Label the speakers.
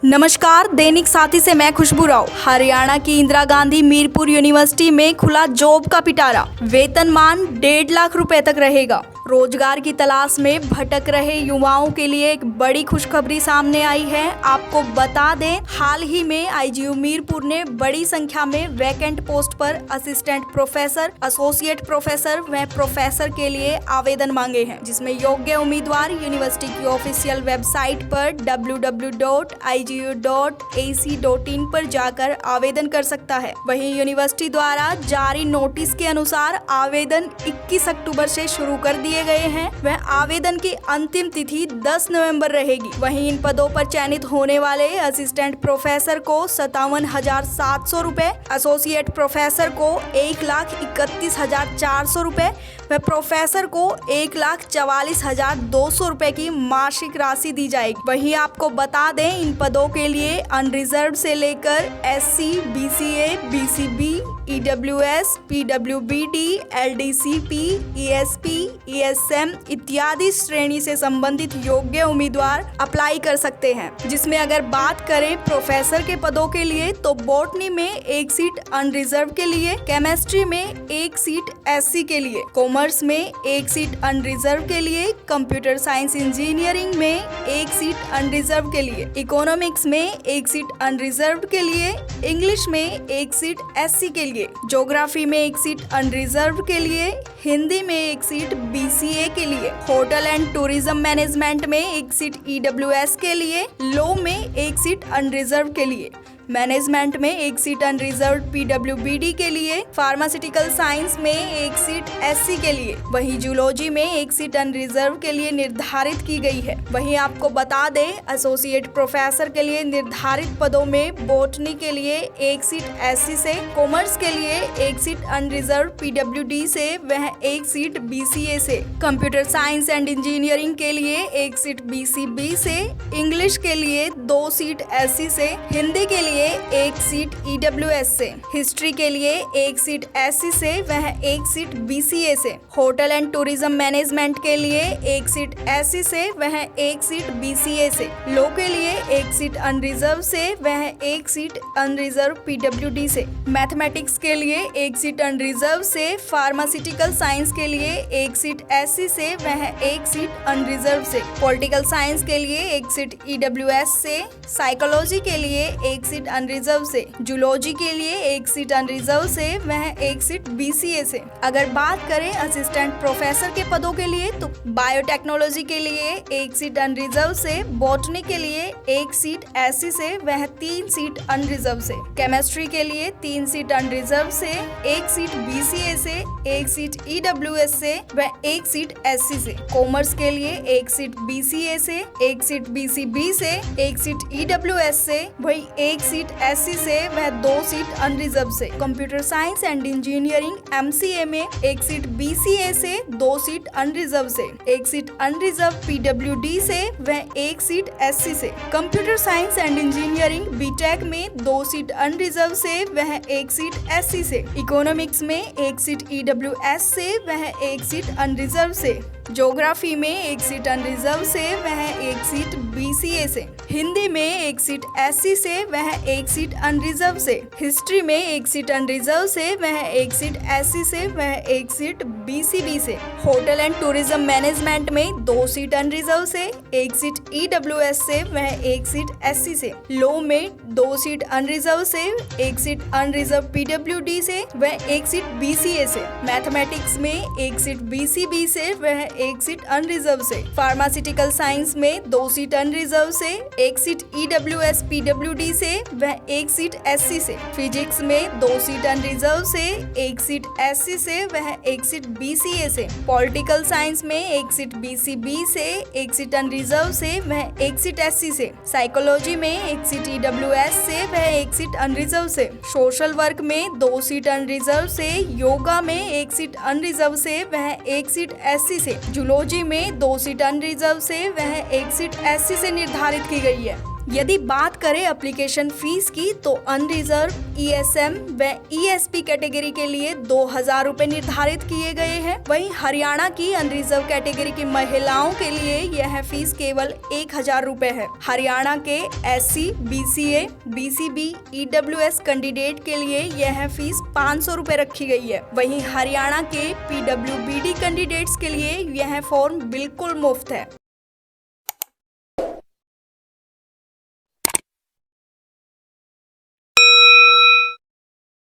Speaker 1: नमस्कार, दैनिक साथी से मैं खुशबू राव। हरियाणा की इंदिरा गांधी मीरपुर यूनिवर्सिटी में खुला जॉब का पिटारा। वेतनमान 1.5 लाख रुपए तक रहेगा। रोजगार की तलाश में भटक रहे युवाओं के लिए एक बड़ी खुशखबरी सामने आई है। आपको बता दें, हाल ही में आईजीयू मीरपुर ने बड़ी संख्या में वैकेंट पोस्ट पर असिस्टेंट प्रोफेसर, एसोसिएट प्रोफेसर व प्रोफेसर के लिए आवेदन मांगे हैं, जिसमें योग्य उम्मीदवार यूनिवर्सिटी की ऑफिशियल वेबसाइट पर www.igU.ac.in पर जाकर आवेदन कर सकता है। वहीं यूनिवर्सिटी द्वारा जारी नोटिस के अनुसार आवेदन 21 अक्टूबर से शुरू कर दिए गए हैं। वह आवेदन की अंतिम तिथि 10 नवंबर रहेगी। वहीं इन पदों पर चयनित होने वाले असिस्टेंट प्रोफेसर को 57,700 रुपए, एसोसिएट प्रोफेसर को 1,31,400 रुपए व प्रोफेसर को 1,44,200 रुपए की मासिक राशि दी जाएगी। वहीं आपको बता दें, इन पदों के लिए अनरिजर्व से लेकर SC, BCA, BCB, EWS, PWBD, LDCP, ESP, ESM इत्यादि श्रेणी से संबंधित योग्य उम्मीदवार अप्लाई कर सकते हैं। जिसमें अगर बात करें प्रोफेसर के पदों के लिए, तो बॉटनी में 1 सीट अनरिजर्व के लिए, केमिस्ट्री में 1 सीट SC के लिए, कॉमर्स में 1 सीट अनरिजर्व के लिए, कंप्यूटर साइंस इंजीनियरिंग में 1 सीट अनरिजर्व के लिए, इकोनॉमिक्स में 1 सीट अनरिजर्व के लिए, इंग्लिश में 1 सीट SC के लिए, ज्योग्राफी में 1 सीट अनरिजर्व के लिए, हिंदी में 1 सीट BCA के लिए, होटल एंड टूरिज्म मैनेजमेंट में 1 सीट EWS के लिए, लॉ में 1 सीट अनरिजर्व के लिए, मैनेजमेंट में 1 सीट अनरिजर्व PWBD के लिए, फार्मास्यूटिकल साइंस में 1 सीट SC के लिए, वहीं जूलॉजी में 1 सीट अनरिजर्व के लिए निर्धारित की गई है। वहीं आपको बता दें, एसोसिएट प्रोफेसर के लिए निर्धारित पदों में बॉटनी के लिए 1 सीट SC से, कॉमर्स के लिए 1 सीट अनरिजर्व PWD से वह 1 सीट BCA से, कंप्यूटर साइंस एंड इंजीनियरिंग के लिए 1 सीट BCB से, इंग्लिश के लिए 2 सीट SC से, हिंदी के लिए 1 सीट EWS से, हिस्ट्री के लिए 1 सीट SC से वह 1 सीट BCA से, होटल एंड टूरिज्म मैनेजमेंट के लिए 1 सीट SC से वह 1 सीट BCA से, लॉ के लिए 1 सीट अनरिजर्व से वह 1 सीट अनरिजर्व PWD से, मैथमेटिक्स के लिए 1 सीट अनरिजर्व से, फार्मास्यूटिकल साइंस के लिए 1 सीट SC से वह 1 सीट अनरिजर्व से, पॉलिटिकल साइंस के लिए 1 सीट EWS से, साइकोलॉजी के लिए 1 सीट अनरिजर्व से, जूलॉजी के लिए 1 सीट अनरिजर्व से वह 1 सीट BCA से। अगर बात करें असिस्टेंट प्रोफेसर के पदों के लिए, तो बायोटेक्नोलॉजी के लिए 1 सीट अनरिजर्व से, बॉटनी के लिए 1 सीट SC से वह 3 सीट अनरिजर्व से, केमिस्ट्री के लिए 3 सीट अनरिजर्व से, 1 सीट BCA से, 1 सीट EWS से वह 1 सीट SC से, कॉमर्स के लिए 1 सीट BCA से, 1 सीट BCB से, 1 सीट EWS से, वही 1 सीट SC से वह 2 सीट अनरिजर्व से, computer science and engineering MCA में 1 सीट BCA से 2 सीट अनरिजर्व से, 1 सीट अनरिजर्व PWD से वह 1 सीट SC से, computer science and engineering BTech में 2 सीट अनरिजर्व से वह 1 सीट SC से, इकोनॉमिक्स में 1 सीट EWS से वह 1 सीट अनरिजर्व से, ज्योग्राफी में 1 सीट अनरिजर्व से वह 1 सीट BCA से, हिंदी में 1 सीट SC से वह 1 सीट अनरिजर्व से, हिस्ट्री में 1 सीट अनरिजर्व से वह 1 सीट SC से वह 1 सीट BCB से, होटल एंड टूरिज्म मैनेजमेंट में 2 सीट अनरिजर्व से, 1 सीट EWS से वह 1 सीट SC से, लॉ में 2 सीट अनरिजर्व से, 1 सीट अनरिजर्व PWD से वह 1 सीट BCA से, मैथमेटिक्स में 1 सीट BCB से वह 1 सीट अनरिजर्व से, फार्मास्यूटिकल साइंस में 2 सीट अनरिजर्व से, 1 सीट EWS PWD से वह 1 सीट SC से, फिजिक्स में 2 सीट अनरिजर्व से, 1 सीट SC से वह 1 सीट BCA से, पॉलिटिकल साइंस में 1 सीट BCB से, 1 सीट अनरिजर्व से वह 1 सीट SC से, साइकोलॉजी में 1 सीट EWS से वह 1 सीट अनरिजर्व से, सोशल वर्क में 2 सीट अनरिजर्व से, योगा में 1 सीट अनरिजर्व से वह 1 सीट SC से, जूलॉजी में 2 सीट अनरिजर्व से वह 1 सीट SC से निर्धारित की गई है। यदि बात करें एप्लीकेशन फीस की तो अनरिजर्व, ESM व ESP कैटेगरी के लिए 2000 रुपए निर्धारित किए गए हैं। वहीं हरियाणा की अनरिजर्व कैटेगरी की महिलाओं के लिए यह फीस केवल 1000 रुपए है। हरियाणा के SC, BCA, BCB, EWS candidate के लिए यह फीस 500 रुपए रखी गई है। वहीं हरियाणा के PWBD कैंडिडेट्स के लिए यह फॉर्म बिल्कुल मुफ्त है।